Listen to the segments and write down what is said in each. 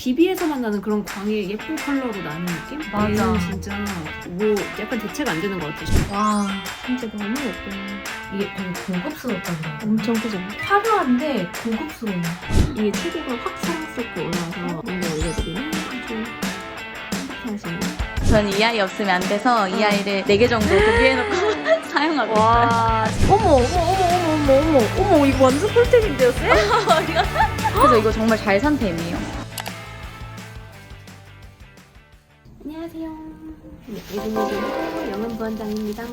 비비에서만 나는 그런 광의 예쁜 컬러로 나는 느낌? 맞아. 얘는 진짜 뭐 약간 대체가 안 되는 것 같아. 와, 진짜 너무 예뻐. 이게 되게 고급스럽다 그래. 엄청 크죠? 화려한데 고급스러워. 이게 체계가 확 사랑스럽게 올라와서 뭔가 올려드리면 좀 행복하시네. 전 이 아이 없으면 안 돼서 이 아이를 4개 정도 구비해놓고 사용하고 있어요. 와, 어머, 이거 완전 꿀템인데요, 쌤? 그래서 이거 정말 잘 산 템이에요. 안녕하세요. 예진예진 영은부원장입니다.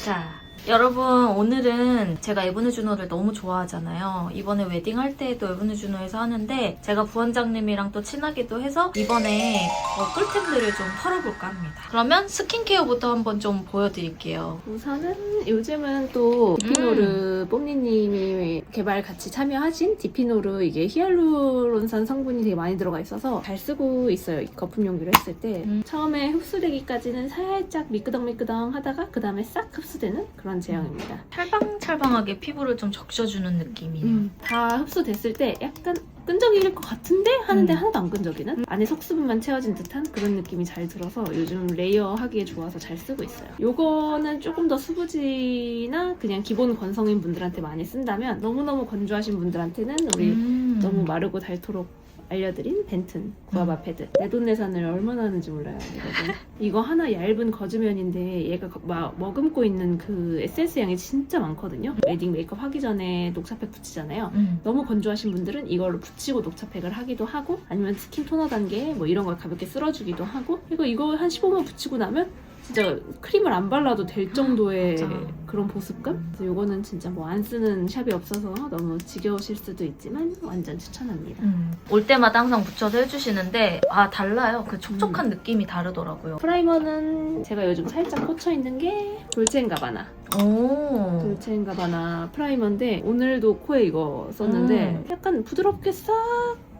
자, 여러분 오늘은 제가 에브느 주노를 너무 좋아하잖아요. 이번에 웨딩할 때도 에브느 주노에서 하는데 제가 부원장님이랑 또 친하기도 해서 이번에 꿀템들을 좀 털어볼까 합니다. 그러면 스킨케어부터 한번 좀 보여드릴게요. 우선은 요즘은 또 디피노르 뽐니님이 개발 같이 참여하신 디피노르 이게 히알루론산 성분이 되게 많이 들어가 있어서 잘 쓰고 있어요. 거품 용기를 했을 때 처음에 흡수되기까지는 살짝 미끄덩미끄덩 하다가 그 다음에 싹 흡수되는 그런 제형입니다. 찰방찰방하게 피부를 좀 적셔주는 느낌이에요. 다 흡수됐을 때 약간 끈적일 것 같은데 하는데 하나도 안 끈적이는 안에 속수분만 채워진 듯한 그런 느낌이 잘 들어서 요즘 레이어 하기에 좋아서 잘 쓰고 있어요. 요거는 조금 더 수부지나 그냥 기본 건성인 분들한테 많이 쓴다면 너무너무 건조하신 분들한테는 우리 너무 마르고 닳도록 알려드린 벤튼 구아바 패드. 내돈내산을 얼마나 하는지 몰라요. 여러분. 이거 하나 얇은 거즈면인데 얘가 머금고 있는 그 에센스 양이 진짜 많거든요. 웨딩 메이크업 하기 전에 녹차팩 붙이잖아요. 너무 건조하신 분들은 이걸로 붙이고 녹차팩을 하기도 하고 아니면 스킨 토너 단계에 뭐 이런 걸 가볍게 쓸어주기도 하고 그리고 이거 한 15분 붙이고 나면 진짜 크림을 안 발라도 될 정도의 맞아. 그런 보습감? 그래서 이거는 진짜 뭐 안 쓰는 샵이 없어서 너무 지겨우실 수도 있지만 완전 추천합니다. 올 때마다 항상 붙여서 해주시는데 달라요. 그 촉촉한 느낌이 다르더라고요. 프라이머는 제가 요즘 살짝 꽂혀있는 게 돌체앤가바나. 오. 돌체앤가바나 프라이머인데 오늘도 코에 이거 썼는데 약간 부드럽게 싹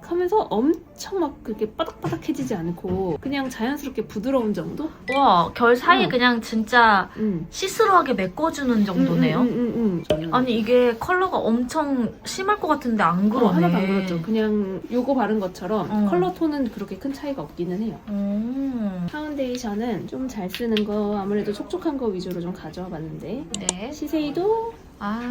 하면서 엄청 막 그렇게 바닥바닥해지지 않고 그냥 자연스럽게 부드러운 정도? 와, 결 사이 그냥 진짜 시스루하게 메꿔주는 정도네요. 아니 이게 컬러가 엄청 심할 것 같은데 안 그러네. 하나도 안 그렇죠. 그냥 요거 바른 것처럼 컬러 톤은 그렇게 큰 차이가 없기는 해요. 파운데이션은 좀 잘 쓰는 거 아무래도 촉촉한 거 위주로 좀 가져와 봤는데 네. 시세이도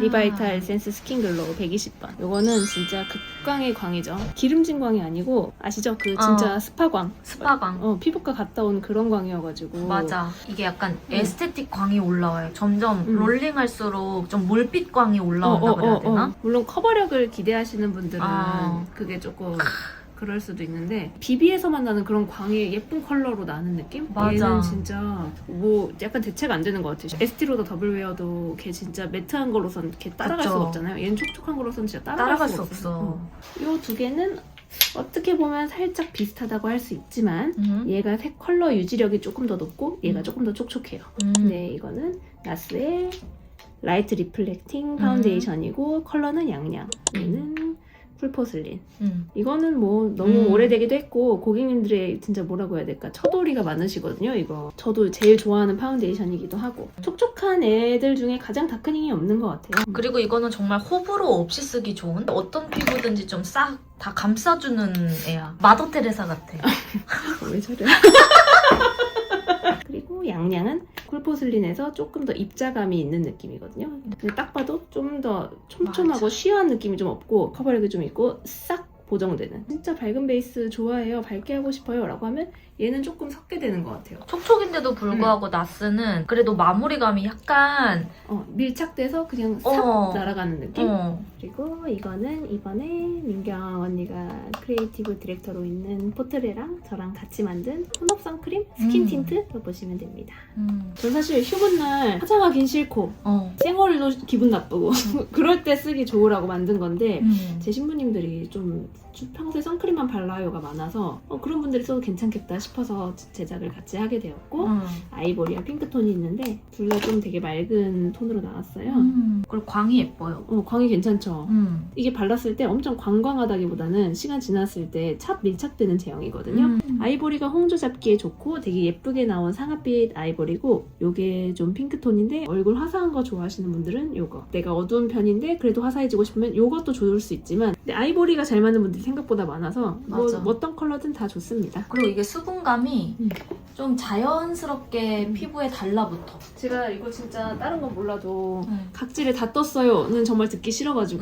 리바이탈 에센스 스킨글로우 120번. 요거는 진짜 극광의 광이죠. 기름진 광이 아니고 아시죠? 그 진짜 스파광. 스파광. 피부과 갔다 온 그런 광이어가지고. 맞아. 이게 약간 에스테틱 광이 올라와요. 점점 롤링할수록 좀 물빛 광이 올라온다 그래야 되나? 물론 커버력을 기대하시는 분들은 그게 조금 그럴 수도 있는데 비비에서만 나는 그런 광의 예쁜 컬러로 나는 느낌? 맞아. 얘는 진짜 뭐 약간 대체가 안 되는 것 같아요. 에스티로더 더블웨어도 걔 진짜 매트한 걸로선 걔 따라갈 그쵸. 수가 없잖아요. 얘는 촉촉한 걸로선 진짜 따라갈 수 없어. 이 두 개는 어떻게 보면 살짝 비슷하다고 할 수 있지만 얘가 색 컬러 유지력이 조금 더 높고 얘가 조금 더 촉촉해요. 네, 이거는 나스의 라이트 리플렉팅 파운데이션이고 컬러는 양양. 얘는 풀포슬린. 이거는 뭐 너무 오래되기도 했고 고객님들의 진짜 뭐라고 해야 될까 처돌이가 많으시거든요. 이거 저도 제일 좋아하는 파운데이션이기도 하고 촉촉한 애들 중에 가장 다크닝이 없는 것 같아요. 그리고 이거는 정말 호불호 없이 쓰기 좋은 어떤 피부든지 좀 싹 다 감싸주는 애야. 마더 테레사 같아. 왜 저래? 그리고 양양은 쿨포슬린에서 조금 더 입자감이 있는 느낌이거든요. 근데 딱 봐도 좀 더 촘촘하고 쉬어한 느낌이 좀 없고 커버력이 좀 있고 싹 보정되는 진짜 밝은 베이스 좋아해요. 밝게 하고 싶어요 라고 하면 얘는 조금 섞게 되는 것 같아요. 촉촉인데도 불구하고 나스는 그래도 마무리감이 약간 밀착돼서 그냥 싹 날아가는 느낌? 그리고 이거는 이번에 민경 언니가 크리에이티브 디렉터로 있는 포트레랑 저랑 같이 만든 톤업 선크림 스킨 틴트로 보시면 됩니다. 전 사실 휴문 날 화장하긴 싫고 생얼로 기분 나쁘고 그럴 때 쓰기 좋으라고 만든 건데 제 신부님들이 좀 평소에 선크림만 발라요가 많아서 그런 분들이 써도 괜찮겠다 싶어서 제작을 같이 하게 되었고 아이보리와 핑크톤이 있는데 둘 다 좀 되게 맑은 톤으로 나왔어요. 그리고 광이 예뻐요. 광이 괜찮죠? 그쵸. 음. 이게 발랐을 때 엄청 광광하다기보다는 시간 지났을 때 밀착되는 제형이거든요. 아이보리가 홍조 잡기에 좋고 되게 예쁘게 나온 상아빛 아이보리고 요게 좀 핑크톤인데 얼굴 화사한 거 좋아하시는 분들은 요거. 내가 어두운 편인데 그래도 화사해지고 싶으면 요것도 좋을 수 있지만 근데 아이보리가 잘 맞는 분들이 생각보다 많아서 맞아. 뭐 어떤 컬러든 다 좋습니다. 그리고 이게 수분감이 음. 좀 자연스럽게 피부에 달라붙어. 제가 이거 진짜 다른 건 몰라도 음. 각질에 다 떴어요는 정말 듣기 싫어가지고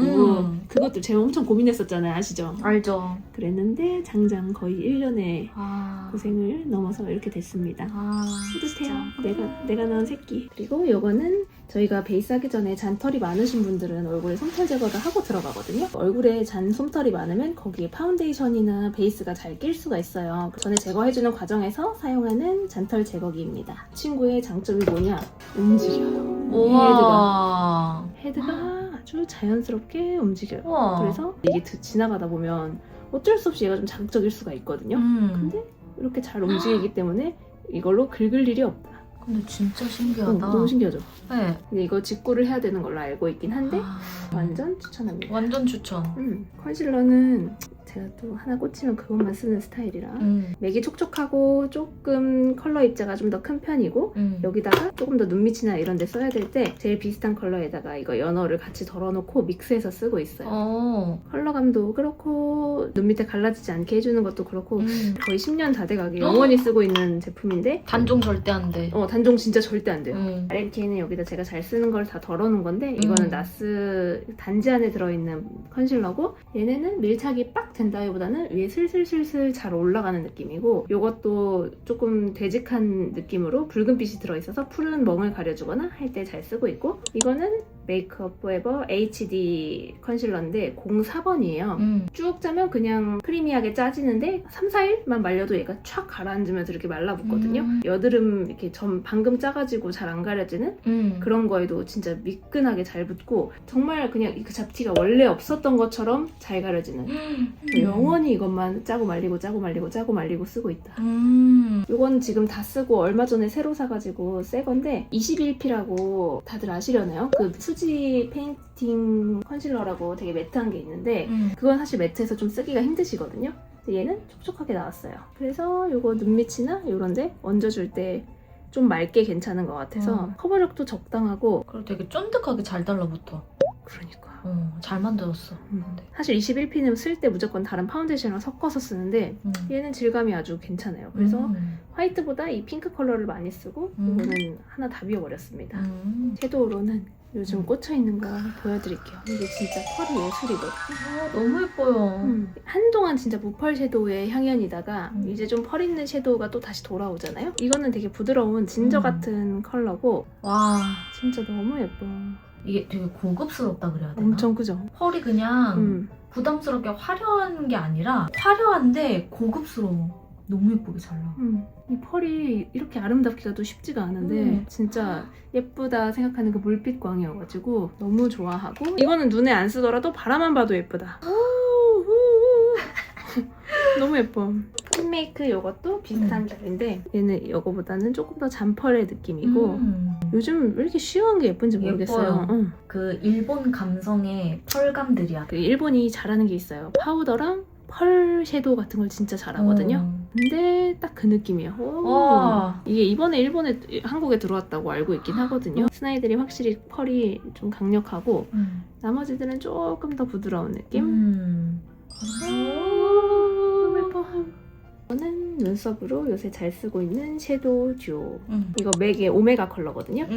그것도 제가 엄청 고민했었잖아요. 아시죠? 알죠. 그랬는데 장장 거의 1년의 아. 고생을 넘어서 이렇게 됐습니다. 아. 뿌듯해요. 진짜. 내가 낳은 새끼. 그리고 요거는 저희가 베이스 하기 전에 잔털이 많으신 분들은 얼굴에 솜털 제거를 하고 들어가거든요. 얼굴에 잔 솜털이 많으면 거기에 파운데이션이나 베이스가 잘 낄 수가 있어요. 전에 제거해주는 과정에서 사용하는 잔털 제거기입니다. 친구의 장점이 뭐냐? 움직여요. 우와. 헤드가 아주 자연스럽게 움직여요. 우와. 그래서 이게 지나가다 보면 어쩔 수 없이 얘가 좀 자극적일 수가 있거든요. 근데 이렇게 잘 움직이기 때문에 이걸로 긁을 일이 없다. 근데 진짜 신기하다. 너무 신기하죠? 네. 근데 이거 직구를 해야 되는 걸로 알고 있긴 한데 아. 완전 추천합니다. 완전 추천. 컨실러는 제가 또 하나 꽂히면 그것만 쓰는 스타일이라 맥이 촉촉하고 조금 컬러 입자가 좀 더 큰 편이고 여기다가 조금 더 눈밑이나 이런 데 써야 될 때 제일 비슷한 컬러에다가 이거 연어를 같이 덜어놓고 믹스해서 쓰고 있어요. 컬러감도 그렇고 눈밑에 갈라지지 않게 해주는 것도 그렇고 거의 10년 다 돼가게 영원히 쓰고 있는 제품인데 단종 절대 안 돼. 단종 진짜 절대 안 돼요. RMK는 여기다 제가 잘 쓰는 걸 다 덜어놓은 건데 이거는 나스 단지 안에 들어있는 컨실러고 얘네는 밀착이 빡 된다기보다는 위에 슬슬슬슬 잘 올라가는 느낌이고 이것도 조금 되직한 느낌으로 붉은빛이 들어있어서 푸른 멍을 가려주거나 할 때 잘 쓰고 있고 이거는 메이크업 포에버 HD 컨실러인데 04번이에요. 쭉 짜면 그냥 크리미하게 짜지는데 3, 4일만 말려도 얘가 촥 가라앉으면서 이렇게 말라붙거든요. 여드름 이렇게 점 방금 짜가지고 잘 안 가려지는 그런 거에도 진짜 미끈하게 잘 붙고 정말 그냥 그 잡티가 원래 없었던 것처럼 잘 가려지는 영원히 이것만 짜고 말리고 짜고 말리고 짜고 말리고 쓰고 있다. 이건 지금 다 쓰고 얼마 전에 새로 사가지고 새 건데 21P라고 다들 아시려나요? 그 수지 페인팅 컨실러라고 되게 매트한 게 있는데 그건 사실 매트해서 좀 쓰기가 힘드시거든요. 근데 얘는 촉촉하게 나왔어요. 그래서 이거 눈밑이나 이런데 얹어줄 때 좀 맑게 괜찮은 것 같아서 커버력도 적당하고 그리고 되게 쫀득하게 잘 달라붙어. 그러니까 잘 만들었어. 사실 21P는 쓸 때 무조건 다른 파운데이션이랑 섞어서 쓰는데 얘는 질감이 아주 괜찮아요. 그래서 화이트보다 이 핑크 컬러를 많이 쓰고 이거는 하나 다 비워버렸습니다. 섀도우로는 요즘 꽂혀있는 거 보여드릴게요. 이게 진짜 펄이 예술이거든요. 너무 예뻐요. 한동안 진짜 무펄 섀도우의 향연이다가 이제 좀 펄 있는 섀도우가 또 다시 돌아오잖아요. 이거는 되게 부드러운 진저 같은 컬러고 와, 진짜 너무 예뻐. 이게 되게 고급스럽다 그래야 되나? 엄청 그죠? 펄이 그냥 부담스럽게 화려한 게 아니라 화려한데 고급스러워. 너무 예쁘게 잘 나와. 이 펄이 이렇게 아름답기가 또 쉽지가 않은데 진짜 예쁘다 생각하는 그 물빛광이어가지고 너무 좋아하고 이거는 눈에 안 쓰더라도 바라만 봐도 예쁘다. 너무 예뻐. 핀메이크 이것도 비슷한 결인데 얘는 이거보다는 조금 더 잔펄의 느낌이고 요즘 왜 이렇게 쉬운 게 예쁜지 모르겠어요. 그 일본 감성의 펄감들이야. 그 일본이 잘하는 게 있어요. 파우더랑 펄 섀도우 같은 걸 진짜 잘하거든요. 근데 딱 그 느낌이에요. 이게 이번에 한국에 들어왔다고 알고 있긴 하거든요. 스나이들이 확실히 펄이 좀 강력하고 나머지들은 조금 더 부드러운 느낌. 너무 예뻐. 이거는 눈썹으로 요새 잘 쓰고 있는 섀도우 듀오. 이거 맥의 오메가 컬러거든요.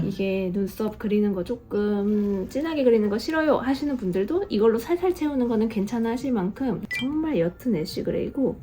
이게 눈썹 그리는 거 조금 진하게 그리는 거 싫어요 하시는 분들도 이걸로 살살 채우는 거는 괜찮아 하실 만큼 정말 옅은 애쉬 그레이고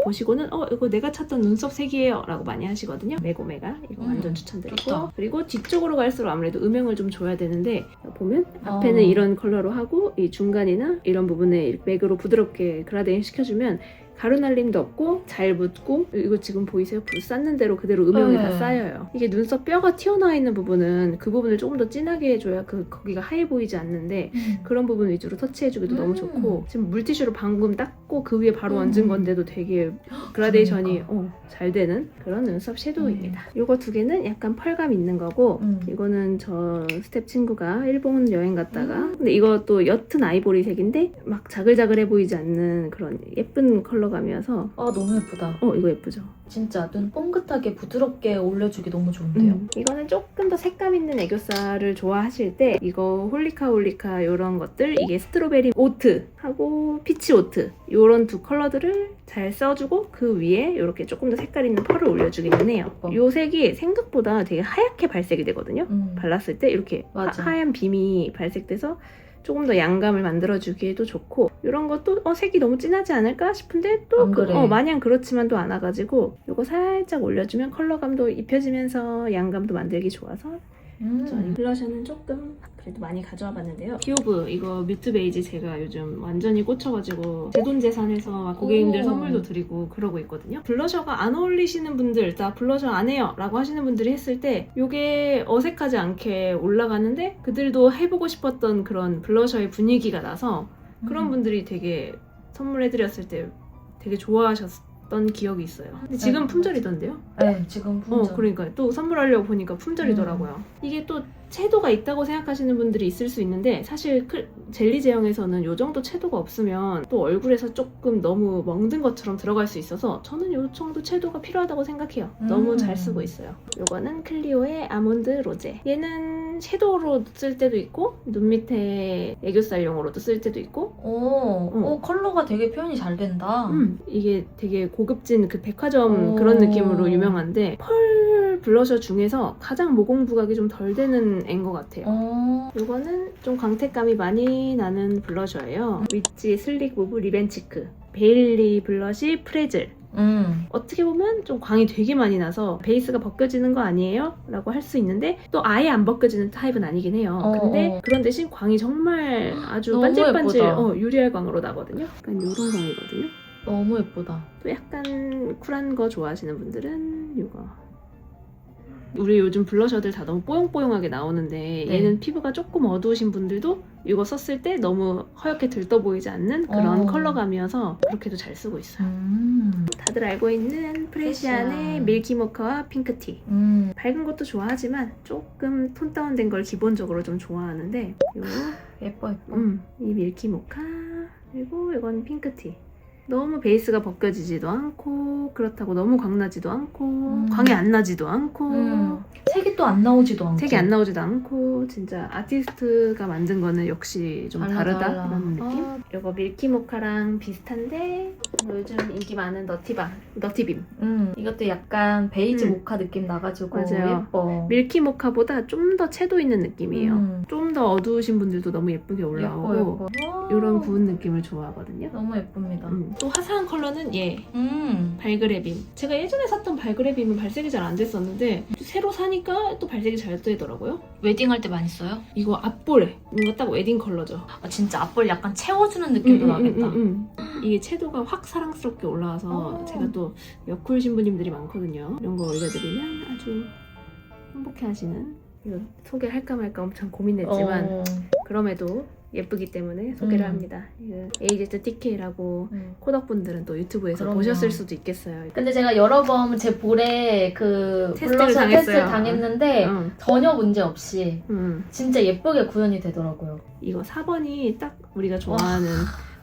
보시고는 이거 내가 찾던 눈썹 색이에요 라고 많이 하시거든요. 맥 오메가 이거 완전 추천드리고 좋다. 그리고 뒤쪽으로 갈수록 아무래도 음영을 좀 줘야 되는데 보면 앞에는 이런 컬러로 하고 이 중간이나 이런 부분에 맥으로 부드럽게 그라데인 시켜주면 가루날림도 없고 잘 묻고 이거 지금 보이세요? 불 쌓는 대로 그대로 음영이 다 쌓여요. 이게 눈썹 뼈가 튀어나와 있는 부분은 그 부분을 조금 더 진하게 해줘야 거기가 하얘 보이지 않는데 그런 부분 위주로 터치해주기도 너무 좋고 지금 물티슈로 방금 닦고 그 위에 바로 얹은 건데도 되게 그라데이션이 잘 되는 그런 눈썹 섀도우입니다. 이거 두 개는 약간 펄감 있는 거고 이거는 저 스텝 친구가 일본 여행 갔다가 근데 이것도 옅은 아이보리색인데 막 자글자글해 보이지 않는 그런 예쁜 컬러감이어서 아 너무 예쁘다. 이거 예쁘죠? 진짜 눈 뽕긋하게 부드럽게 올려주기 너무 좋은데요. 이거는 조금 더 색감 있는 애교살을 좋아하실 때 이거 홀리카 이런 것들 이게 스트로베리 오트 하고 피치 오트 이런 두 컬러들을 잘 써주고 그 위에 이렇게 조금 더 색깔 있는 펄을 올려주기는 해요. 이 색이 생각보다 되게 하얗게 발색이 되거든요. 발랐을 때 이렇게 하얀 빔이 발색돼서 조금 더 양감을 만들어주기에도 좋고 이런 것도 색이 너무 진하지 않을까 싶은데 또 그래. 마냥 그렇지만 또 않아가지고 이거 살짝 올려주면 컬러감도 입혀지면서 양감도 만들기 좋아서 저는 블러셔는 조금 그래도 많이 가져와 봤는데요. 키오브 이거 뮤트 베이지 제가 요즘 완전히 꽂혀가지고 제돈제산해서 막 고객님들 선물도 드리고 그러고 있거든요. 블러셔가 안 어울리시는 분들, 나 블러셔 안 해요 라고 하시는 분들이 했을 때 이게 어색하지 않게 올라가는데 그들도 해보고 싶었던 그런 블러셔의 분위기가 나서 그런 분들이 되게 선물해드렸을 때 되게 좋아하셨던 기억이 있어요. 근데 지금 품절이던데요? 네, 지금 품절. 그러니까 또 선물하려고 보니까 품절이더라고요. 이게 또 채도가 있다고 생각하시는 분들이 있을 수 있는데 사실 젤리 제형에서는 이 정도 채도가 없으면 또 얼굴에서 조금 너무 멍든 것처럼 들어갈 수 있어서 저는 이 정도 채도가 필요하다고 생각해요. 너무 잘 쓰고 있어요. 이거는 클리오의 아몬드 로제. 얘는 섀도우로 쓸 때도 있고 눈 밑에 애교살용으로도 쓸 때도 있고 컬러가 되게 표현이 잘 된다. 이게 되게 고급진 그 백화점 그런 느낌으로 유명한데 펄 블러셔 중에서 가장 모공 부각이 좀 덜 되는 애인 것 같아요. 이거는 좀 광택감이 많이 나는 블러셔예요. 위치 슬릭 무브 리벤치크 베일리 블러시 프레즐. 어떻게 보면 좀 광이 되게 많이 나서 베이스가 벗겨지는 거 아니에요? 라고 할 수 있는데 또 아예 안 벗겨지는 타입은 아니긴 해요. 근데 그런 대신 광이 정말 아주 너무 반질반질 예쁘다. 유리알 광으로 나거든요. 약간 이런 광이거든요. 너무 예쁘다. 또 약간 쿨한 거 좋아하시는 분들은 이거. 우리 요즘 블러셔들 다 너무 뽀용뽀용하게 나오는데 얘는 피부가 조금 어두우신 분들도 이거 썼을 때 너무 허옇게 들떠 보이지 않는 그런 컬러감이어서 그렇게도 잘 쓰고 있어요. 다들 알고 있는 프레시안의 밀키모카와 핑크티. 밝은 것도 좋아하지만 조금 톤 다운된 걸 기본적으로 좀 좋아하는데 요 예뻐. 이 밀키모카 그리고 이건 핑크티. 너무 베이스가 벗겨지지도 않고 그렇다고 너무 광나지도 않고 광이 안 나지도 않고 색이 또 안 나오지도 않고 색이 안 나오지도 않고 진짜 아티스트가 만든 거는 역시 좀 다르다 이런 느낌? 이거 밀키모카랑 비슷한데 요즘 인기 많은 너티빔 이것도 약간 베이지 모카 느낌 나가지고 맞아요. 예뻐. 밀키모카보다 좀 더 채도 있는 느낌이에요. 좀 더 어두우신 분들도 너무 예쁘게 올라오고 예뻐. 이런 구운 느낌을 좋아하거든요. 너무 예쁩니다. 또 화사한 컬러는 얘 발그레빔. 제가 예전에 샀던 발그레빔은 발색이 잘 안 됐었는데 새로 사니까 또 발색이 잘 되더라고요. 웨딩할 때 많이 써요? 이거 앞볼에 뭔가 딱 웨딩 컬러죠. 진짜 앞볼 약간 채워주는 느낌도 나겠다. 이게 채도가 확 사랑스럽게 올라와서 제가 또 여쿨 신부님들이 많거든요. 이런 거 올려드리면 아주 행복해하시는. 이거 소개할까 말까 엄청 고민했지만 그럼에도 예쁘기 때문에 소개를 합니다. AZTK라고 코덕분들은 또 유튜브에서 그럼요. 보셨을 수도 있겠어요. 근데 제가 여러 번 제 볼에 그 테스트를 블러셔 당했어요. 테스트를 당했는데 전혀 문제 없이 진짜 예쁘게 구현이 되더라고요. 이거 4번이 딱 우리가 좋아하는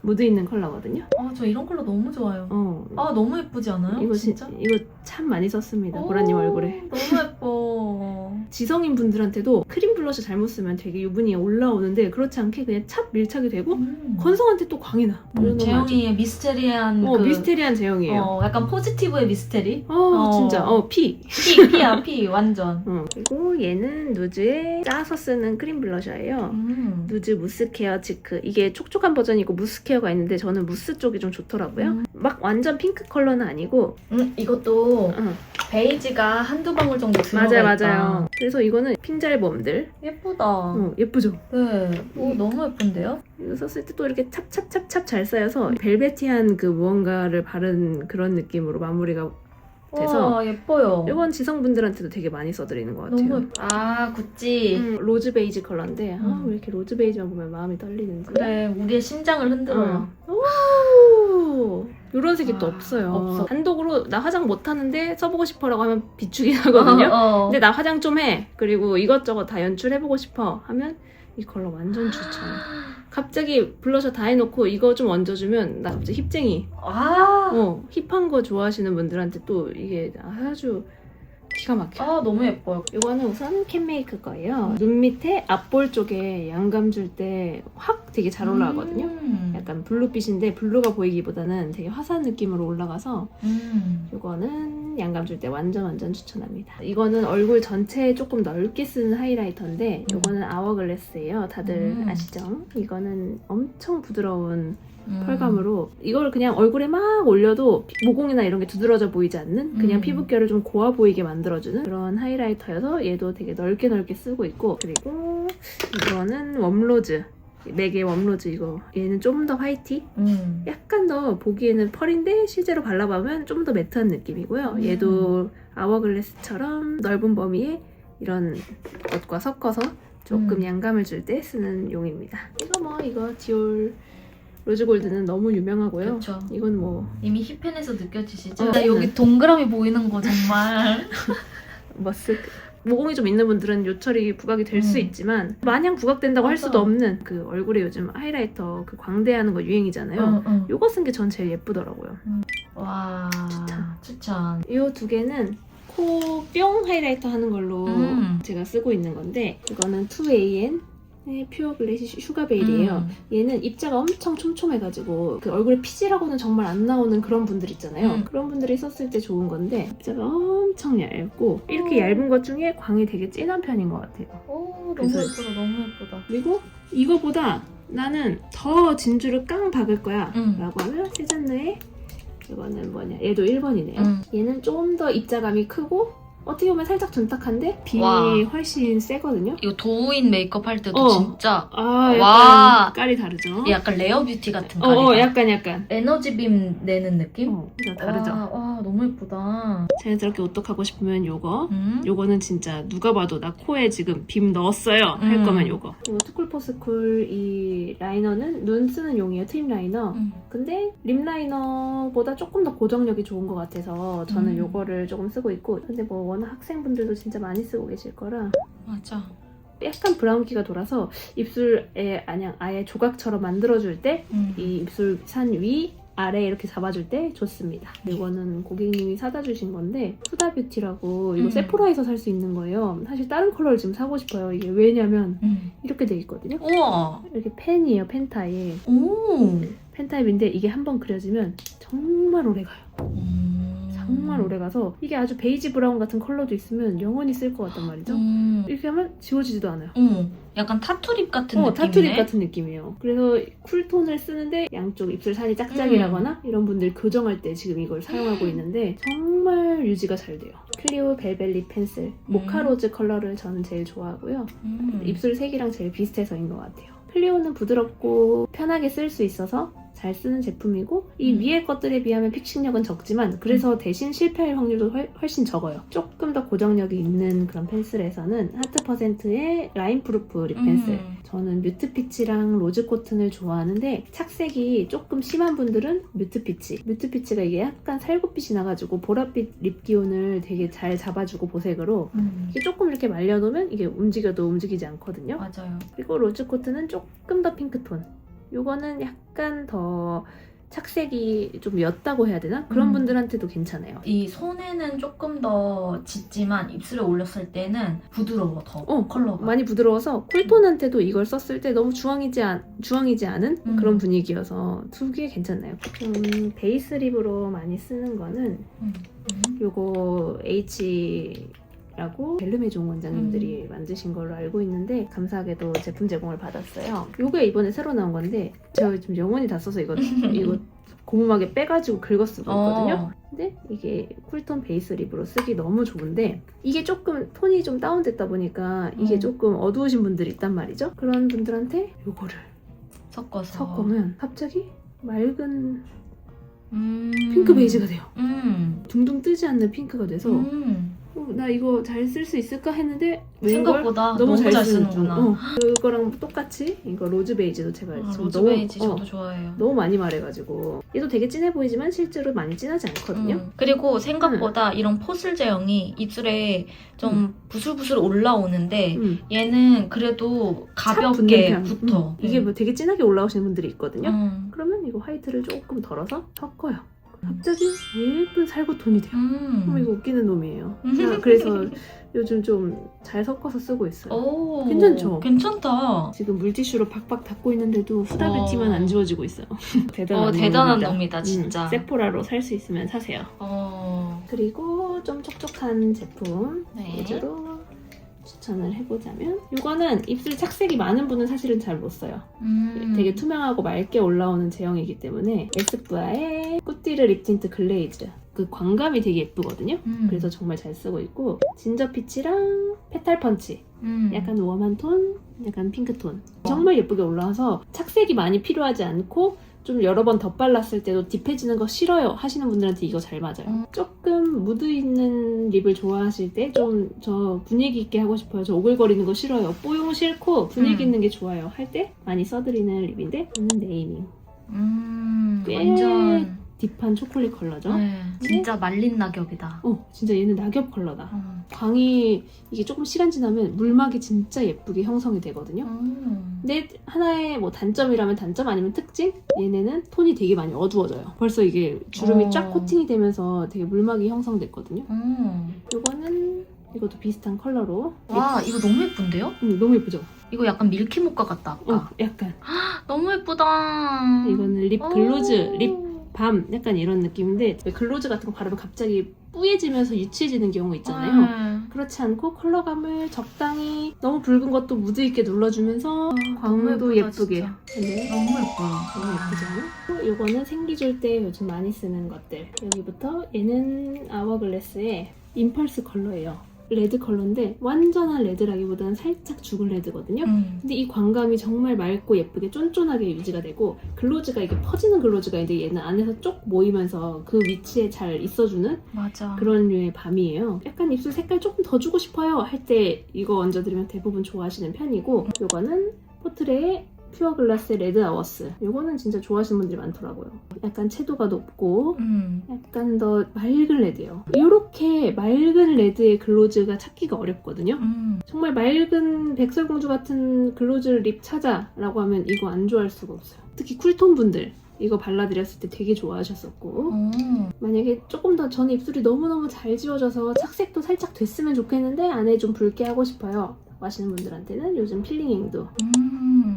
무드 있는 컬러거든요. 저 이런 컬러 너무 좋아요. 너무 예쁘지 않아요? 이거 진짜? 이거 참 많이 썼습니다. 보라님 얼굴에. 너무 예뻐. 지성인 분들한테도 크림 블러셔 잘못 쓰면 되게 유분이 올라오는데 그렇지 않게 그냥 찹 밀착이 되고 건성한테 또 광이 나. 제형이 미스테리한 미스테리한 제형이에요. 약간 포지티브의 미스테리? 진짜 피야 피 완전. 그리고 얘는 누즈에 짜서 쓰는 크림 블러셔예요. 누즈 무스 케어 치크. 이게 촉촉한 버전이 있고 무스 케어가 있는데 저는 무스 쪽이 좀 좋더라고요. 막 완전 핑크 컬러는 아니고 이것도 응. 베이지가 한두 방울 정도 들어가 맞아요 있다. 맞아요. 그래서 이거는 핑잘범들 예쁘다. 예쁘죠? 네. 오, 너무 예쁜데요? 이거 썼을 때 또 이렇게 찹찹찹찹 잘 쌓여서 벨베티한 그 무언가를 바른 그런 느낌으로 마무리가 돼서 와, 예뻐요. 이건 지성분들한테도 되게 많이 써드리는 것 같아요. 너무 예뻐. 아, 구찌. 로즈 베이지 컬러인데 왜 이렇게 로즈 베이지만 보면 마음이 떨리는지. 그래, 우리의 심장을 흔들어요. 오, 이런 색이 또 없어요. 없어. 단독으로 나 화장 못하는데 써보고 싶어라고 하면 비추긴 하거든요. 근데 나 화장 좀 해. 그리고 이것저것 다 연출해보고 싶어 하면 이 컬러 완전 추천. 갑자기 블러셔 다 해놓고 이거 좀 얹어주면 나 갑자기 힙쟁이. 힙한 거 좋아하시는 분들한테 또 이게 아주 기가 막혀. 너무 예뻐요. 이거는 우선 캔메이크 거예요. 눈 밑에 앞볼 쪽에 양감 줄 때 확 되게 잘 올라가거든요. 약간 블루빛인데 블루가 보이기보다는 되게 화사한 느낌으로 올라가서 이거는 양감 줄 때 완전 추천합니다. 이거는 얼굴 전체에 조금 넓게 쓰는 하이라이터인데 이거는 아워글래스예요. 다들 아시죠? 이거는 엄청 부드러운 펄감으로 이걸 그냥 얼굴에 막 올려도 모공이나 이런 게 두드러져 보이지 않는 그냥 피부결을 좀 고와 보이게 만들어주는 그런 하이라이터여서 얘도 되게 넓게 쓰고 있고, 그리고 이거는 웜로즈, 맥의 웜로즈. 이거 얘는 좀 더 화이티? 약간 더 보기에는 펄인데 실제로 발라보면 좀 더 매트한 느낌이고요. 얘도 아워글래스처럼 넓은 범위에 이런 것과 섞어서 조금 양감을 줄 때 쓰는 용입니다. 이거 디올 로즈골드는 너무 유명하고요. 그쵸. 이건 뭐 이미 힙팬에서 느껴지시죠? 나 여기 동그라미 보이는 거 정말. 머쓱. 모공이 좀 있는 분들은 요철이 부각이 될 수 있지만 마냥 부각된다고 할 수도 없는 그 얼굴에 요즘 하이라이터 그 광대하는 거 유행이잖아요. 요거 쓴 게 전 제일 예쁘더라고요. 와, 추천. 이 두 개는 코 뿅 하이라이터 하는 걸로 제가 쓰고 있는 건데, 이거는 2AN 퓨어 글래시 슈가베일이에요. 얘는 입자가 엄청 촘촘해가지고 그 얼굴에 피지라고는 정말 안 나오는 그런 분들 있잖아요. 그런 분들이 썼을 때 좋은 건데 입자가 엄청 얇고 이렇게 얇은 것 중에 광이 되게 진한 편인 것 같아요. 너무 그래서- 예쁘다, 너무 예쁘다. 그리고 이거보다 나는 더 진주를 깡 박을 거야 라고 하면 세잔느의 이거는 뭐냐, 얘도 1번이네요. 얘는 좀 더 입자감이 크고 어떻게 보면 살짝 둔탁한데 빔이 와. 훨씬 세거든요. 이거 도우인 메이크업 할 때도 진짜 약간 와. 깔이 다르죠? 약간 레어 뷰티 같은 깔이다. 약간. 에너지 빔 내는 느낌? 다르죠? 와, 너무 예쁘다. 자연스럽게 오똑하고 싶으면 요거. 요거는 진짜 누가 봐도 나 코에 지금 빔 넣었어요 할 거면 요거. 그리고 투쿨포스쿨 이 라이너는 눈 쓰는 용이에요. 트임 라이너. 근데 립 라이너보다 조금 더 고정력이 좋은 것 같아서 저는 요거를 조금 쓰고 있고, 근데 뭐 워낙 학생분들도 진짜 많이 쓰고 계실 거라 맞아. 약간 브라운기가 돌아서 입술에 아예 조각처럼 만들어줄 때 이 입술 산 위 아래 이렇게 잡아줄 때 좋습니다. 이거는 고객님이 사다 주신 건데 후다 뷰티라고 이거 세포라에서 살 수 있는 거예요. 사실 다른 컬러를 지금 사고 싶어요. 이게 왜냐면 이렇게 돼 있거든요. 우와. 이렇게 펜이에요. 펜 타입. 오. 펜 타입인데 이게 한번 그려지면 정말 오래 가요. 정말 오래 가서 이게 아주 베이지 브라운 같은 컬러도 있으면 영원히 쓸 것 같단 말이죠. 이렇게 하면 지워지지도 않아요. 약간 타투립 같은 느낌이네. 타투립 같은 느낌이에요. 그래서 쿨톤을 쓰는데 양쪽 입술 살이 짝짝이라거나 이런 분들 교정할 때 지금 이걸 사용하고 있는데 정말 유지가 잘 돼요. 클리오 벨벳 펜슬 모카로즈 컬러를 저는 제일 좋아하고요. 입술 색이랑 제일 비슷해서인 것 같아요. 클리오는 부드럽고 편하게 쓸 수 있어서 잘 쓰는 제품이고 이 위에 것들에 비하면 픽싱력은 적지만 그래서 대신 실패할 확률도 훨씬 적어요. 조금 더 고정력이 있는 그런 펜슬에서는 하트 퍼센트의 라인 프루프 립 펜슬. 저는 뮤트 피치랑 로즈 코튼을 좋아하는데 착색이 조금 심한 분들은 뮤트 피치. 뮤트 피치가 이게 약간 살구빛이 나가지고 보랏빛 립 기운을 되게 잘 잡아주고 보색으로 이게 조금 이렇게 말려놓으면 이게 움직여도 움직이지 않거든요. 맞아요. 그리고 로즈 코튼은 조금 더 핑크톤. 요거는 약간 더 착색이 좀 옅다고 해야 되나? 그런 분들한테도 괜찮아요. 이 손에는 조금 더 짙지만 입술에 올렸을 때는 부드러워, 더 컬러가. 많이 부드러워서 쿨톤한테도 이걸 썼을 때 너무 주황이지 않은 그런 분위기여서 두 개 괜찮나요? 베이스 립으로 많이 쓰는 거는 요거 라고 벨르메종 원장님들이 만드신 걸로 알고 있는데 감사하게도 제품 제공을 받았어요. 요게 이번에 새로 나온 건데 제가 지금 영원히 다 써서 이거 고무막에 빼가지고 긁어 쓰고 있거든요. 근데 이게 쿨톤 베이스 립으로 쓰기 너무 좋은데 이게 조금 톤이 좀 다운됐다 보니까 이게 조금 어두우신 분들이 있단 말이죠. 그런 분들한테 요거를 섞으면 갑자기 맑은 핑크 베이지가 돼요. 둥둥 뜨지 않는 핑크가 돼서 나 이거 잘 쓸 수 있을까 했는데 생각보다 너무 잘 쓰는구나. 그거랑 똑같이 이거 로즈 베이지도 제가 지금 로즈 너무, 베이지 저도 좋아해요. 너무 많이 말해가지고 얘도 되게 진해 보이지만 실제로 많이 진하지 않거든요. 그리고 생각보다 이런 포슬 제형이 입술에 좀 부슬부슬 올라오는데 얘는 그래도 가볍게 붙어. 이게 뭐 되게 진하게 올라오시는 분들이 있거든요. 그러면 이거 화이트를 조금 덜어서 섞어요. 갑자기 예쁜 살구톤이 돼요. 이거 웃기는 놈이에요. 그래서 요즘 좀 잘 섞어서 쓰고 있어요. 오, 괜찮죠? 괜찮다. 지금 물티슈로 박박 닦고 있는데도 후다벨티만 안 지워지고 있어요. 대단한 놈이다 진짜. 세포라로 살 수 있으면 사세요. 그리고 좀 촉촉한 제품 위주로 추천을 해보자면 이거는 입술 착색이 많은 분은 사실은 잘 못 써요. 되게 투명하고 맑게 올라오는 제형이기 때문에 에스쁘아의 꾸띠르 립 틴트 글레이즈 그 광감이 되게 예쁘거든요. 그래서 정말 잘 쓰고 있고 진저 피치랑 페탈 펀치 약간 웜한 톤, 약간 핑크톤 정말 예쁘게 올라와서 착색이 많이 필요하지 않고 좀 여러 번 덧발랐을 때도 딥해지는 거 싫어요 하시는 분들한테 이거 잘 맞아요. 조금 무드 있는 립을 좋아하실 때 좀 저 분위기 있게 하고 싶어요. 저 오글거리는 거 싫어요. 뽀용 싫고 분위기 있는 게 좋아요. 할 때 많이 써드리는 립인데 이는 네이밍. 꽤 완전 딥한 초콜릿 컬러죠. 진짜 말린 낙엽이다. 진짜 얘는 낙엽 컬러다. 광이 이게 조금 시간 지나면 물막이 진짜 예쁘게 형성이 되거든요. 근데 하나의 뭐 단점이라면 단점 아니면 특징? 얘네는 톤이 되게 많이 어두워져요. 벌써 이게 주름이 쫙 코팅이 되면서 되게 물막이 형성됐거든요. 이것도 비슷한 컬러로. 와 이거 너무 예쁜데요? 너무 예쁘죠? 이거 약간 밀키모카 같다 아까. 약간. 너무 예쁘다. 이거는 립 글로즈, 립 밤 약간 이런 느낌인데 글로즈 같은 거 바르면 갑자기 뿌얘지면서 유치해지는 경우가 있잖아요. 그렇지 않고 컬러감을 적당히 너무 붉은 것도 무드 있게 눌러주면서 광도 예쁘게. 근데 너무 예뻐요. 너무 예쁘지 않아? 이거는 생기 줄 때 요즘 많이 쓰는 것들. 여기부터 얘는 아워글래스의 임펄스 컬러예요. 레드 컬러인데 완전한 레드라기보다는 살짝 죽은 레드거든요. 근데 이 광감이 정말 맑고 예쁘게 쫀쫀하게 유지가 되고 글로즈가 이게 퍼지는 글로즈가 있는데 얘는 안에서 쪽 모이면서 그 위치에 잘 있어주는 맞아. 그런 류의 밤이에요. 약간 입술 색깔 조금 더 주고 싶어요 할 때 이거 얹어드리면 대부분 좋아하시는 편이고 이거는 포트레의 퓨어 글라스 레드 아워스. 이거는 진짜 좋아하시는 분들이 많더라고요. 약간 채도가 높고 약간 더 맑은 레드예요. 이렇게 맑은 레드의 글로즈가 찾기가 어렵거든요. 정말 맑은 백설공주 같은 글로즈 립 찾아라고 하면 이거 안 좋아할 수가 없어요. 특히 쿨톤 분들 이거 발라드렸을 때 되게 좋아하셨었고 만약에 조금 더 저는 입술이 너무너무 잘 지워져서 착색도 살짝 됐으면 좋겠는데 안에 좀 붉게 하고 싶어요 하시는 분들한테는 요즘 필링잉도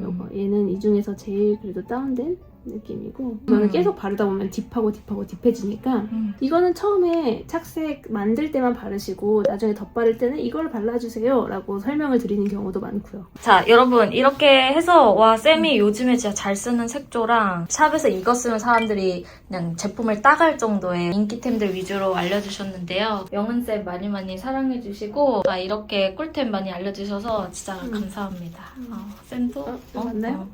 요거 얘는 이 중에서 제일 그래도 다운된 느낌이고 이거는 계속 바르다 보면 딥하고 딥해지니까 이거는 처음에 착색 만들 때만 바르시고 나중에 덧바를 때는 이걸 발라주세요 라고 설명을 드리는 경우도 많고요. 자 여러분 이렇게 해서 와 쌤이 요즘에 진짜 잘 쓰는 색조랑 샵에서 이거 쓰면 사람들이 그냥 제품을 따갈 정도의 인기템들 위주로 알려주셨는데요. 영은쌤 많이 사랑해주시고 이렇게 꿀템 많이 알려주셔서 진짜 감사합니다. 쌤도 맞나요?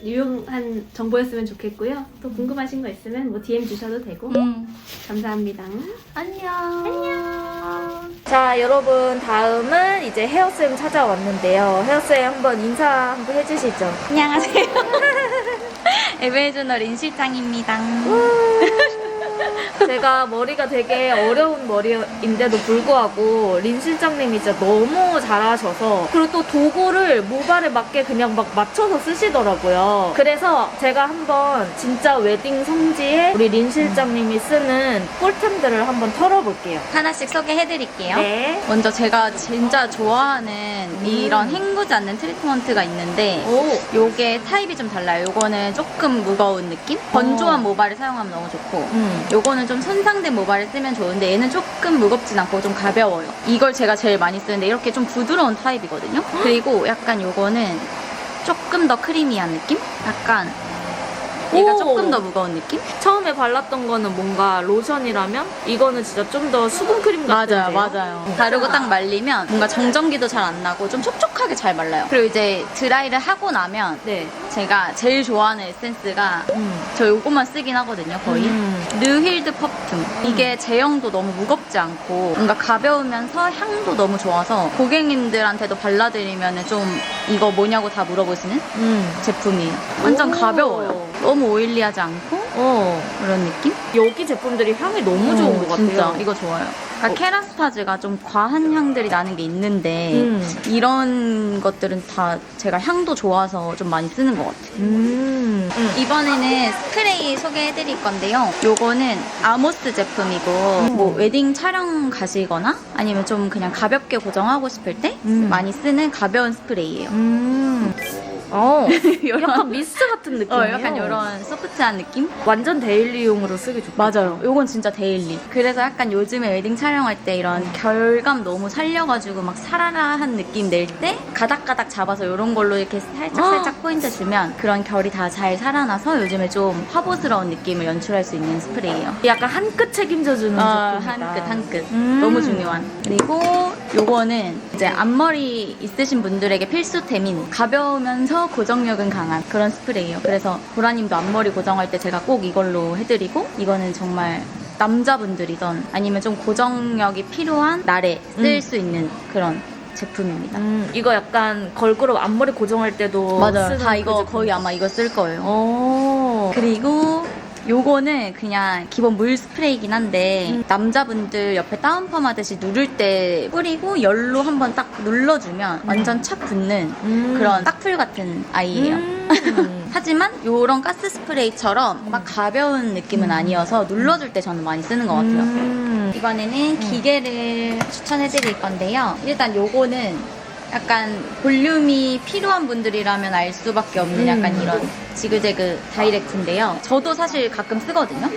유용한 정보였으면 좋겠고요. 또 궁금하신 거 있으면 뭐 DM 주셔도 되고 감사합니다. 안녕. 자 여러분 다음은 이제 헤어쌤 찾아왔는데요. 헤어쌤 한번 인사 한번 해주시죠. 안녕하세요. 에베주너 린 실장입니다. 제가 머리가 되게 어려운 머리인데도 불구하고 린 실장님이 진짜 너무 잘하셔서 그리고 또 도구를 모발에 맞게 그냥 막 맞춰서 쓰시더라고요. 그래서 제가 한번 진짜 웨딩 성지에 우리 린 실장님이 쓰는 꿀템들을 한번 털어볼게요. 하나씩 소개해드릴게요. 네. 먼저 제가 진짜 좋아하는 이런 헹구지 않는 트리트먼트가 있는데 요게 타입이 좀 달라요. 요거는 조금 무거운 느낌? 건조한 모발을 사용하면 너무 좋고 요거는 이거는 좀 손상된 모발을 쓰면 좋은데 얘는 조금 무겁진 않고 좀 가벼워요. 이걸 제가 제일 많이 쓰는데 이렇게 좀 부드러운 타입이거든요. 그리고 약간 요거는 조금 더 크리미한 느낌? 약간 얘가 오. 조금 더 무거운 느낌? 처음에 발랐던 거는 뭔가 로션이라면 이거는 진짜 좀 더 수분 크림 같은데요? 맞아요. 바르고 딱 말리면 뭔가 정전기도 잘 안 나고 좀 촉촉하게 잘 말라요. 그리고 이제 드라이를 하고 나면 네. 제가 제일 좋아하는 에센스가 저 요것만 쓰긴 하거든요, 거의. 르힐드 퍼퓸. 이게 제형도 너무 무겁지 않고 뭔가 가벼우면서 향도 너무 좋아서 고객님들한테도 발라드리면 좀 이거 뭐냐고 다 물어보시는 제품이에요. 완전 오. 가벼워요. 너무 오일리하지 않고 그런 느낌? 여기 제품들이 향이 너무 좋은 것 같아요. 진짜 이거 좋아요. 그러니까 케라스타즈가 좀 과한 향들이 나는 게 있는데 이런 것들은 다 제가 향도 좋아서 좀 많이 쓰는 것 같아요. 이번에는 스프레이 소개해드릴 건데요. 요거는 아모스 제품이고 뭐 웨딩 촬영 가시거나 아니면 좀 그냥 가볍게 고정하고 싶을 때 많이 쓰는 가벼운 스프레이예요. 약간 미스트 같은 느낌이에요. 약간 이런 소프트한 느낌? 완전 데일리용으로 쓰기 좋다. 맞아요. 요건 진짜 데일리. 그래서 약간 요즘에 웨딩 촬영할 때 이런 결감 너무 살려가지고 막 사라라한 느낌 낼 때 가닥가닥 잡아서 이런 걸로 이렇게 살짝 포인트 주면 그런 결이 다 잘 살아나서 요즘에 좀 화보스러운 느낌을 연출할 수 있는 스프레이예요. 약간 한 끗 책임져주는 제품이다. 한 끗. 너무 중요한. 그리고 요거는 이제 앞머리 있으신 분들에게 필수템인 가벼우면서 고정력은 강한 그런 스프레이예요. 그래서 보라님도 앞머리 고정할 때 제가 꼭 이걸로 해드리고 이거는 정말 남자분들이던 아니면 좀 고정력이 필요한 날에 쓸 수 있는 그런 제품입니다. 이거 약간 걸그룹 앞머리 고정할 때도 맞아요. 쓰는 다 그 이거 제품. 거의 아마 이거 쓸 거예요. 그리고 요거는 그냥 기본 물 스프레이긴 한데 남자분들 옆에 다운펌 하듯이 누를 때 뿌리고 열로 한번 딱 눌러주면 완전 착 붙는 그런 딱풀 같은 아이예요. 하지만 요런 가스 스프레이처럼 막 가벼운 느낌은 아니어서 눌러줄 때 저는 많이 쓰는 것 같아요. 이번에는 기계를 추천해드릴 건데요. 일단 요거는 약간 볼륨이 필요한 분들이라면 알 수밖에 없는 약간 이런 지그재그 다이렉트인데요. 저도 사실 가끔 쓰거든요.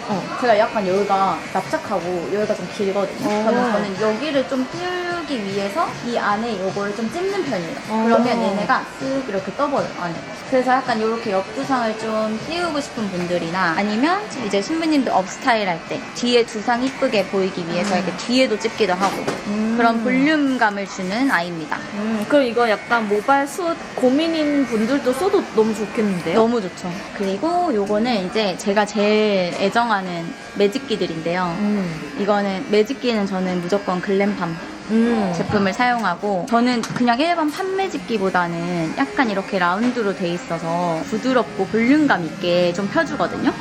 제가 약간 여기가 납작하고 여기가 좀 길거든요. 그러면 저는 여기를 좀 띄우기 위해서 이 안에 요거를 좀 찝는 편이에요. 그러면 얘네가 쓱 이렇게 떠버려요, 안에. 그래서 약간 이렇게 옆두상을 좀 띄우고 싶은 분들이나 아니면 이제 신부님들 업스타일 할 때 뒤에 두상 이쁘게 보이기 위해서 이렇게 뒤에도 찝기도 하고 그런 볼륨감을 주는 아이입니다. 그럼 이거 약간 모발 숱 고민인 분들도 써도 너무 좋겠는데요? 너무 좋죠. 그리고 요거는 이제 제가 제일 애정하는 매직기들인데요. 이거는 매직기는 저는 무조건 글램팜 제품을 사용하고 저는 그냥 일반 판매집기보다는 약간 이렇게 라운드로 돼 있어서 부드럽고 볼륨감 있게 좀 펴주거든요.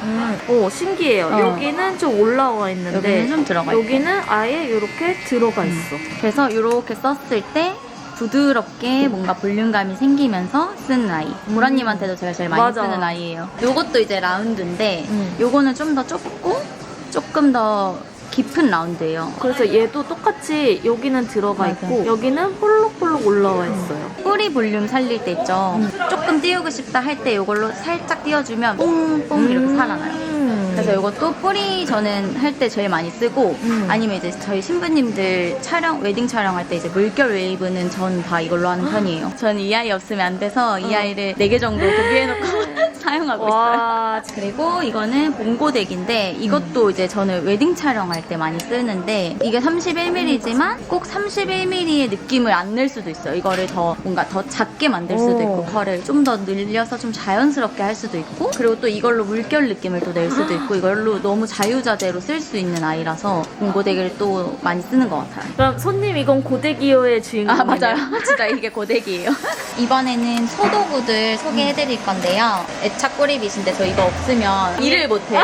오, 신기해요. 여기는 좀 올라와 있는데 여기는 좀 들어가 있고 여기는 아예 이렇게 들어가 있어. 그래서 이렇게 썼을 때 부드럽게 뭔가 볼륨감이 생기면서 쓰는 아이. 보라님한테도 제가 제일 많이 맞아. 쓰는 아이예요. 요것도 이제 라운드인데 요거는 좀 더 좁고 조금 더 깊은 라운드예요. 그래서 얘도 똑같이 여기는 들어가 맞아. 있고 여기는 홀록홀록 올라와 있어요. 뿌리 볼륨 살릴 때 있죠. 조금 띄우고 싶다 할 때 이걸로 살짝 띄워주면 뽕뽕 이렇게 살아나요. 그래서 이것도 뿌리 저는 할 때 제일 많이 쓰고 아니면 이제 저희 신부님들 촬영 웨딩 촬영할 때 이제 물결 웨이브는 전 다 이걸로 하는 편이에요. 저는 이 아이 없으면 안 돼서 이 아이를 4개 정도 구비해놓고 사용하고 있어요. 와, 그리고 이거는 봉고덱인데 이것도 이제 저는 웨딩 촬영할 때 많이 쓰는데 이게 31mm지만 꼭 31mm의 느낌을 안 낼 수도 있어요. 이거를 더 뭔가 더 작게 만들 수도 있고 컬을 좀 더 늘려서 좀 자연스럽게 할 수도 있고 그리고 또 이걸로 물결 느낌을 또 낼 수도 있고 이걸로 너무 자유자재로 쓸 수 있는 아이라서 봉고덱을 또 많이 쓰는 것 같아요. 그럼 손님 이건 고데기요의 주인공. 아 맞아요. 진짜 이게 고데기예요. 이번에는 소도구들 소개해드릴 건데요. 애착 꼬리빗인데 저 이거 없으면 일을 못해요.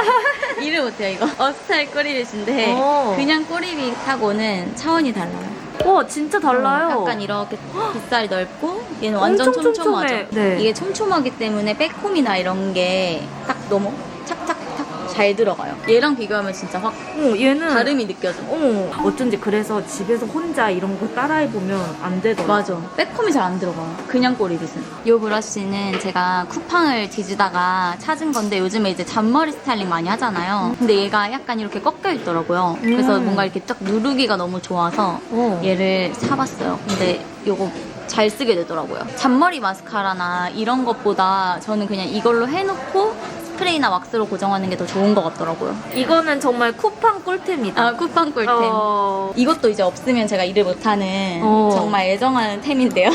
일을 못해요 이거. 업스타일 꼬리빗인데 그냥 꼬리빗하고는 차원이 달라요. 와, 진짜 달라요. 약간 이렇게 빗살 넓고 얘는 완전 엄청 촘촘하죠. 촘촘해. 네. 이게 촘촘하기 때문에 빼꼼이나 이런 게 딱 너무 착착착 잘 들어가요. 얘랑 비교하면 진짜 확 얘는 다름이 느껴져. 어쩐지 그래서 집에서 혼자 이런 거 따라해보면 안 되더라고. 맞아. 빼꼼이 잘 안 들어가요. 그냥 꼬리빗은. 이 브러쉬는 제가 쿠팡을 뒤지다가 찾은 건데 요즘에 이제 잔머리 스타일링 많이 하잖아요. 근데 얘가 약간 이렇게 꺾여 있더라고요. 그래서 뭔가 이렇게 딱 누르기가 너무 좋아서 얘를 사봤어요. 근데 요거 잘 쓰게 되더라고요. 잔머리 마스카라나 이런 것보다 저는 그냥 이걸로 해놓고 스프레이나 왁스로 고정하는 게 더 좋은 것 같더라고요. 이거는 정말 쿠팡 꿀템이다. 아, 쿠팡 꿀템. 이것도 이제 없으면 제가 일을 못하는 정말 애정하는 템인데요.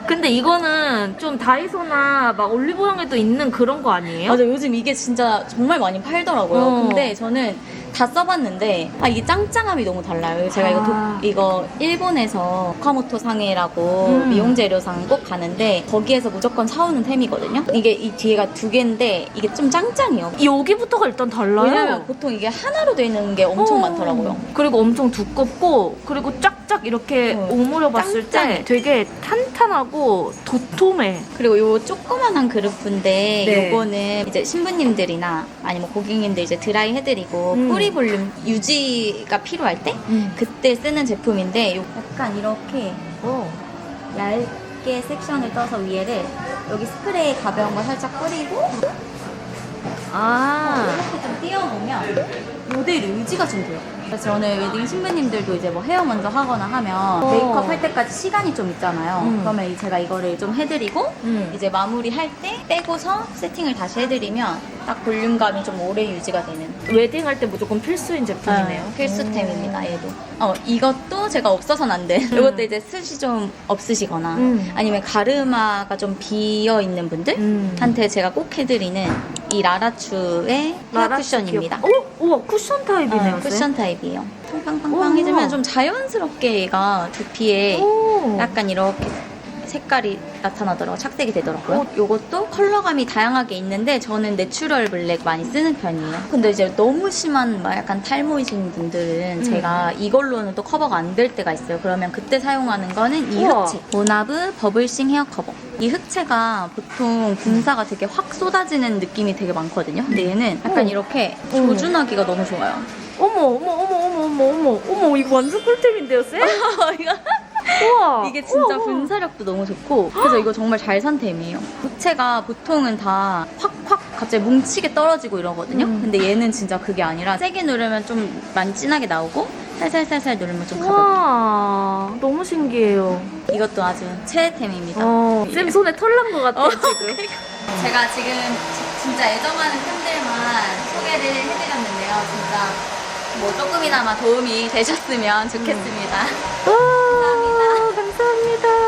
근데 이거는 좀 다이소나 막 올리브영에도 있는 그런 거 아니에요? 맞아, 요즘 이게 진짜 정말 많이 팔더라고요. 근데 저는 다 써봤는데 이게 짱짱함이 너무 달라요. 제가 이거 일본에서 오카모토 상해라고 미용 재료상 꼭 가는데 거기에서 무조건 사오는 템이거든요. 이게 이 뒤에가 두 개인데 이게 좀 짱짱해요. 여기부터가 일단 달라요. 왜냐면 보통 이게 하나로 돼 있는 게 엄청 많더라고요. 그리고 엄청 두껍고 그리고 쫙쫙 이렇게 오므려 봤을 짱짱해. 때 되게 탄탄하고 도톰해. 그리고 요 조그만한 그루프인데 네. 요거는 이제 신부님들이나 아니면 고객님들 이제 드라이 해드리고 뿌리 볼륨 유지가 필요할 때 그때 쓰는 제품인데 약간 이렇게 얇게 섹션을 떠서 위에를 여기 스프레이 가벼운 거 살짝 뿌리고 이렇게 좀 띄워놓으면 모델 유지가 좀 돼요. 그래서 저는 웨딩 신부님들도 이제 뭐 헤어 먼저 하거나 하면 메이크업 할 때까지 시간이 좀 있잖아요. 그러면 제가 이거를 좀 해드리고 이제 마무리 할 때 빼고서 세팅을 다시 해드리면 딱 볼륨감이 좀 오래 유지가 되는 웨딩 할 때 무조건 필수인 제품이네요. 필수템입니다. 얘도. 이것도 제가 없어서는 안 돼. 이것도 이제 숱이 좀 없으시거나 아니면 가르마가 좀 비어 있는 분들한테 제가 꼭 해드리는 이 라라추의 헤어 쿠션입니다. 우와, 쿠션 타입이네요. 쿠션 타입이에요. 팡팡팡팡 해주면 좀 자연스럽게 얘가 두피에 약간 이렇게 색깔이 나타나더라고요. 착색이 되더라고요. 요것도 컬러감이 다양하게 있는데 저는 내추럴 블랙 많이 쓰는 편이에요. 근데 이제 너무 심한 막 약간 탈모이신 분들은 제가 이걸로는 또 커버가 안 될 때가 있어요. 그러면 그때 사용하는 거는 이 흑채. 보나브 버블싱 헤어 커버. 이 흑채가 보통 분사가 되게 확 쏟아지는 느낌이 되게 많거든요. 근데 얘는 약간 이렇게 조준하기가 너무 좋아요. 어머, 이거 완전 꿀템인데요, 쌤? 이거 우와. 이게 진짜 분사력도 너무 좋고 그래서 이거 정말 잘 산 템이에요. 흑채가 보통은 다 확확 갑자기 뭉치게 떨어지고 이러거든요. 근데 얘는 진짜 그게 아니라 세게 누르면 좀 많이 진하게 나오고 살살살살 누르면 좀 가볍게. 와, 너무 신기해요. 이것도 아주 최애템입니다. 쌤 손에 털 난 것 같아요, 지금. 제가 지금 진짜 애정하는 템들만 소개를 해드렸는데요. 진짜 뭐 조금이나마 도움이 되셨으면 좋겠습니다. 감사합니다.